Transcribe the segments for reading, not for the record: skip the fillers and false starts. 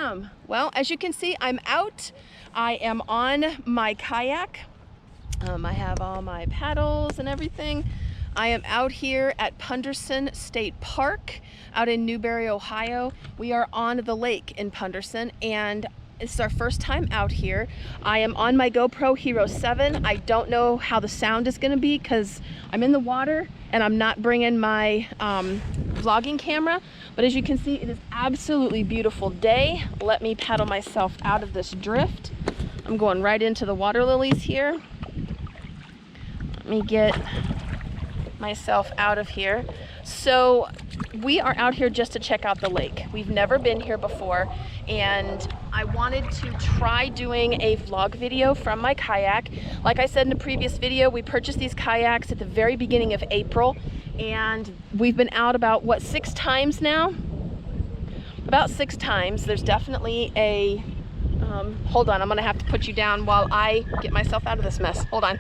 am. Well, as you can see, I'm out. I am on my kayak. I have all my paddles and everything. I am out here at Punderson State Park out in Newberry, Ohio. We are on the lake in Punderson, and it's our first time out here. I am on my GoPro Hero 7. I don't know how the sound is going to be because I'm in the water and I'm not bringing my vlogging camera. But as you can see, it is absolutely beautiful day. Let me paddle myself out of this drift. I'm going right into the water lilies here. Let me get myself out of here. So we are out here just to check out the lake. We've never been here before, and I wanted to try doing a vlog video from my kayak. Like I said in the previous video, we purchased these kayaks at the very beginning of April, and we've been out about, what, 6 times now? About 6 times. There's definitely a, hold on, I'm gonna have to put you down while I get myself out of this mess. Hold on.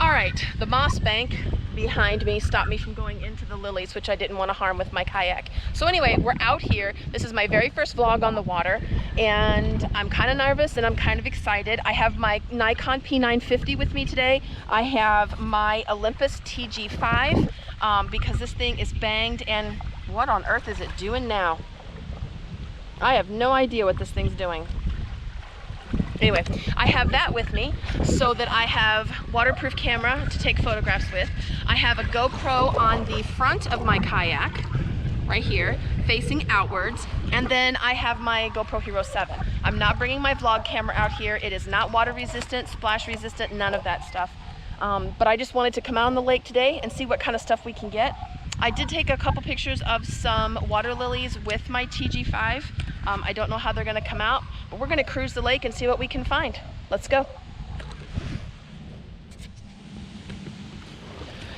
All right, the moss bank behind me stopped me from going into the lilies, which I didn't want to harm with my kayak. So anyway, we're out here. This is my very first vlog on the water, and I'm kind of nervous and I'm kind of excited. I have my Nikon P950 with me today. I have my Olympus TG5 because this thing is banged, and what on earth is it doing now? I have no idea what this thing's doing. Anyway, I have that with me so that I have waterproof camera to take photographs with. I have a GoPro on the front of my kayak, right here, facing outwards. And then I have my GoPro Hero 7. I'm not bringing my vlog camera out here. It is not water resistant, splash resistant, none of that stuff. But I just wanted to come out on the lake today and see what kind of stuff we can get. I did take a couple pictures of some water lilies with my TG5. I don't know how they're gonna come out, but we're gonna cruise the lake and see what we can find. Let's go.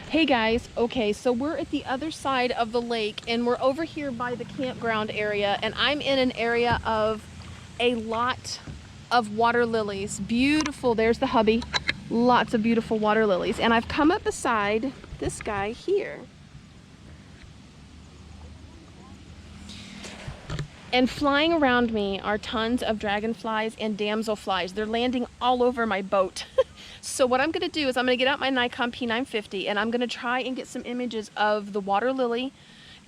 Hey guys, okay, so we're at the other side of the lake and we're over here by the campground area, and I'm in an area of a lot of water lilies. Beautiful, there's the hubby. Lots of beautiful water lilies. And I've come up beside this guy here. And flying around me are tons of dragonflies and damselflies. They're landing all over my boat. So what I'm gonna do is I'm gonna get out my Nikon P950 and I'm gonna try and get some images of the water lily,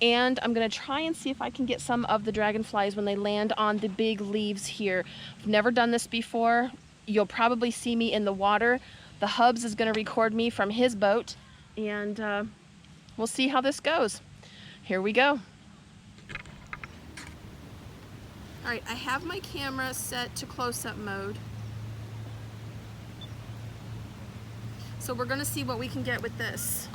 and I'm gonna try and see if I can get some of the dragonflies when they land on the big leaves here. I've never done this before. You'll probably see me in the water. The Hubs is gonna record me from his boat, and we'll see how this goes. Here we go. All right, I have my camera set to close-up mode. So we're gonna see what we can get with this.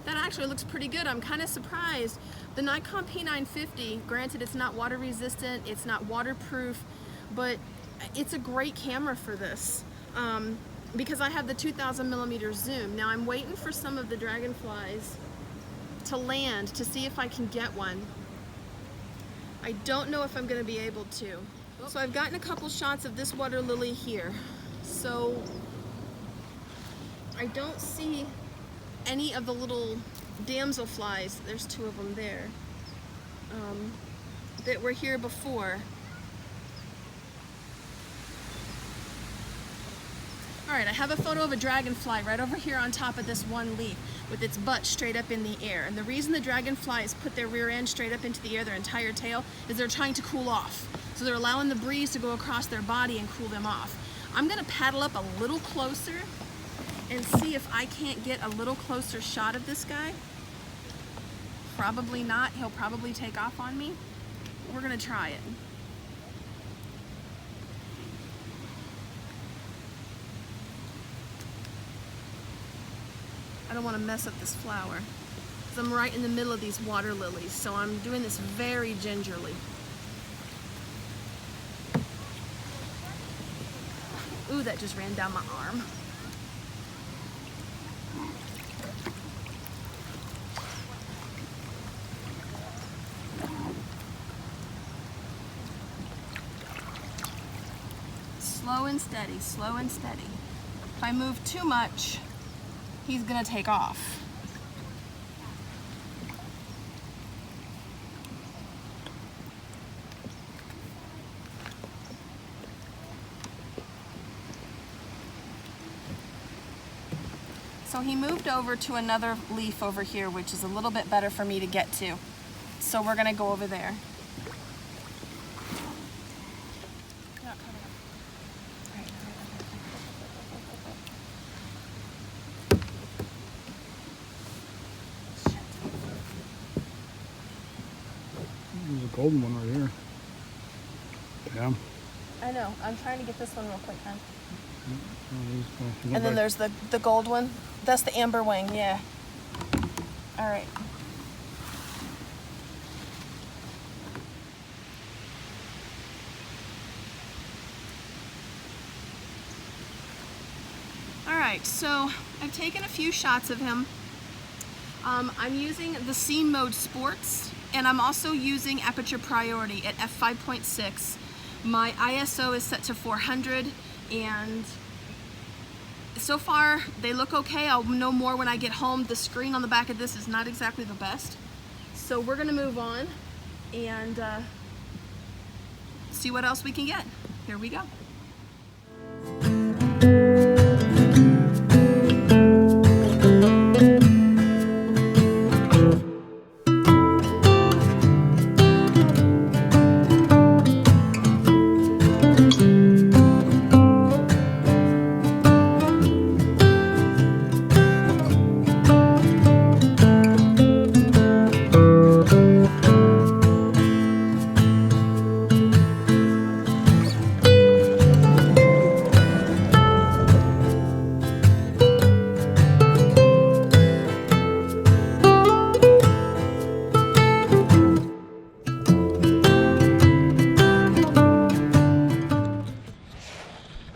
That actually looks pretty good. I'm kind of surprised. The Nikon P950, granted it's not water resistant, it's not waterproof, but it's a great camera for this because I have the 2000mm zoom. Now I'm waiting for some of the dragonflies to land to see if I can get one. I don't know if I'm going to be able to. So I've gotten a couple shots of this water lily here. So I don't see any of the little damselflies, there's 2 of them there, that were here before. Alright, I have a photo of a dragonfly right over here on top of this one leaf with its butt straight up in the air. And the reason the dragonflies put their rear end straight up into the air, their entire tail, is they're trying to cool off. So they're allowing the breeze to go across their body and cool them off. I'm going to paddle up a little closer and see if I can't get a little closer shot of this guy. Probably not. He'll probably take off on me. We're gonna try it. I don't want to mess up this flower. I'm right in the middle of these water lilies, so I'm doing this very gingerly. Ooh, that just ran down my arm. Slow and steady, slow and steady. If I move too much, he's gonna take off. So he moved over to another leaf over here, which is a little bit better for me to get to. So we're gonna go over there. There's a golden one right here. Yeah. I know. I'm trying to get this one real quick then. Oh, And then there's the gold one. That's the amber wing, yeah. All right. All right, so I've taken a few shots of him. I'm using the Scene Mode Sports, and I'm also using aperture priority at f5.6. My ISO is set to 400, and so far they look okay. I'll know more when I get home. The screen on the back of this is not exactly the best. So we're gonna move on and see what else we can get. Here we go.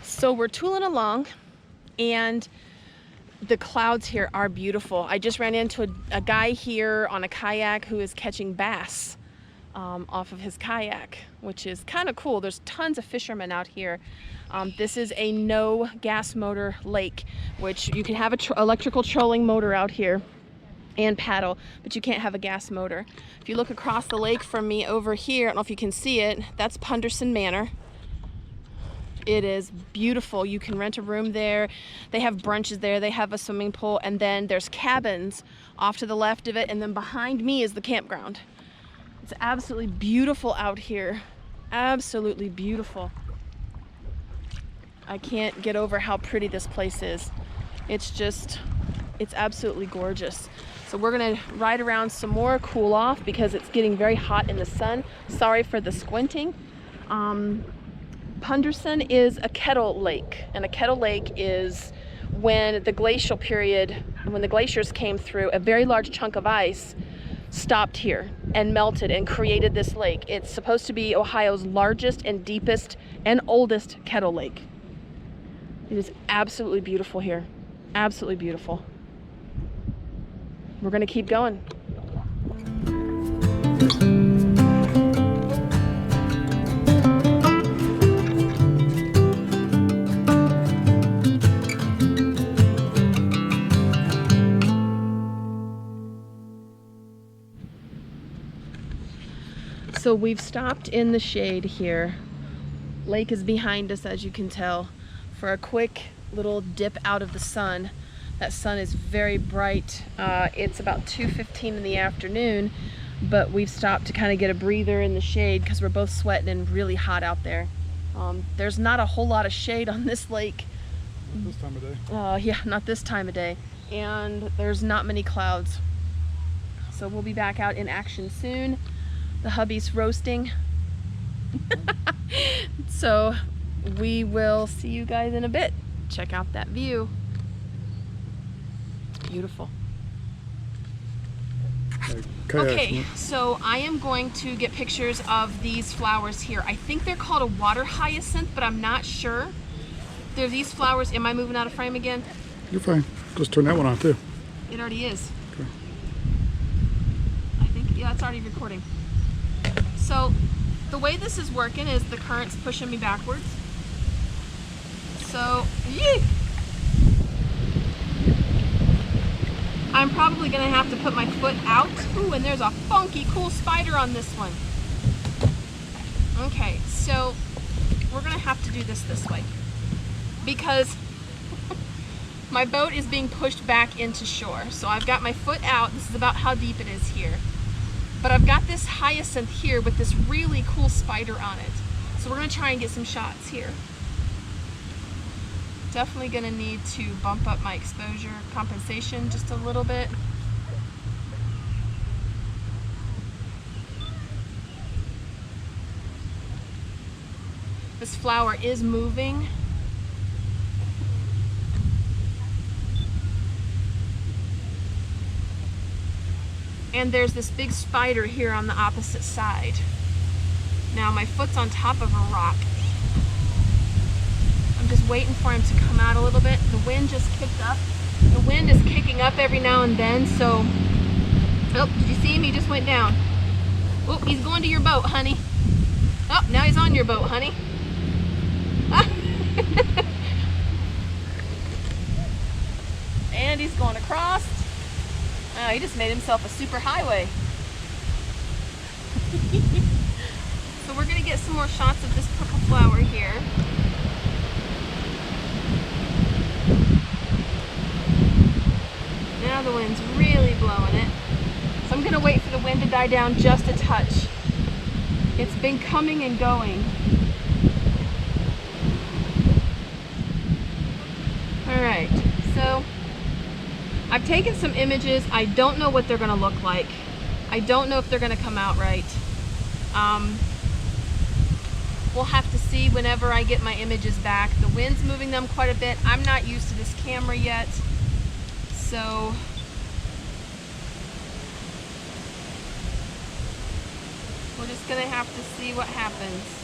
So we're tooling along, and the clouds here are beautiful. I just ran into a guy here on a kayak who is catching bass off of his kayak, which is kind of cool. There's tons of fishermen out here. This is a no gas motor lake, which you can have an electrical trolling motor out here and paddle, but you can't have a gas motor. If you look across the lake from me over here, I don't know if you can see it, that's Punderson Manor. It is beautiful. You can rent a room there. They have brunches there. They have a swimming pool, and then there's cabins off to the left of it, and then behind me is the campground. It's absolutely beautiful out here. Absolutely beautiful. I can't get over how pretty this place is. It's absolutely gorgeous. So we're gonna ride around some more, cool off, because it's getting very hot in the sun. Sorry for the squinting. Punderson is a kettle lake, and a kettle lake is when the glacial period, when the glaciers came through, a very large chunk of ice stopped here and melted and created this lake. It's supposed to be Ohio's largest and deepest and oldest kettle lake. It is absolutely beautiful here. Absolutely beautiful. We're gonna keep going. So we've stopped in the shade here. Lake is behind us, as you can tell, for a quick little dip out of the sun. That sun is very bright. It's about 2:15 in the afternoon, but we've stopped to kind of get a breather in the shade because we're both sweating and really hot out there. There's not a whole lot of shade on this lake. Not this time of day. Yeah, not this time of day. And there's not many clouds. So we'll be back out in action soon. The hubby's roasting. So we will see you guys in a bit. Check out that view. It's beautiful. Kayak. Okay, so I am going to get pictures of these flowers here. I think they're called a water hyacinth, but I'm not sure. They're these flowers. Am I moving out of frame again? You're fine. Just turn that one on too. It already is. Okay. I think, yeah, it's already recording. So the way this is working is the current's pushing me backwards. So, yee! I'm probably gonna have to put my foot out. Ooh, and there's a funky cool spider on this one. Okay, so we're gonna have to do this way because my boat is being pushed back into shore. So I've got my foot out. This is about how deep it is here. But I've got this hyacinth here with this really cool spider on it. So we're gonna try and get some shots here. Definitely gonna need to bump up my exposure compensation just a little bit. This flower is moving. And there's this big spider here on the opposite side. Now my foot's on top of a rock. I'm just waiting for him to come out a little bit. The wind just kicked up. The wind is kicking up every now and then, so... Oh, did you see him? He just went down. Oh, he's going to your boat, honey. Oh, now he's on your boat, honey. And he's going across. Oh, he just made himself a super highway. So we're going to get some more shots of this purple flower here. Now the wind's really blowing it. So I'm going to wait for the wind to die down just a touch. It's been coming and going. Alright, so I've taken some images. I don't know what they're going to look like. I don't know if they're going to come out right. We'll have to see whenever I get my images back. The wind's moving them quite a bit. I'm not used to this camera yet, so we're just going to have to see what happens.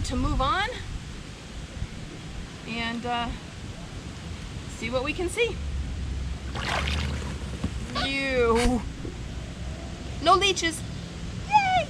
To move on and see what we can see. You. No leeches. Yay!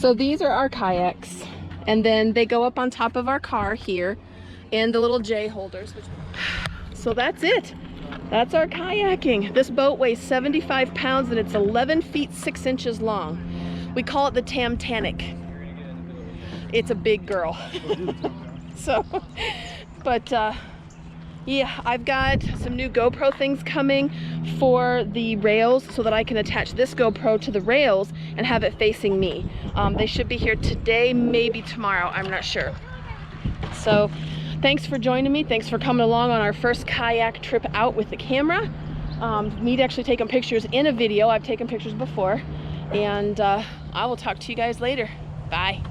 So these are our kayaks, and then they go up on top of our car here in the little J holders. So that's it. That's our kayaking. This boat weighs 75 pounds and it's 11 feet 6 inches long. We call it the Tamtanic. It's a big girl. So, but yeah, I've got some new GoPro things coming for the rails so that I can attach this GoPro to the rails and have it facing me. They should be here today, maybe tomorrow, I'm not sure. So thanks for joining me. Thanks for coming along on our first kayak trip out with the camera. Me actually taking pictures in a video. I've taken pictures before. And I will talk to you guys later. Bye.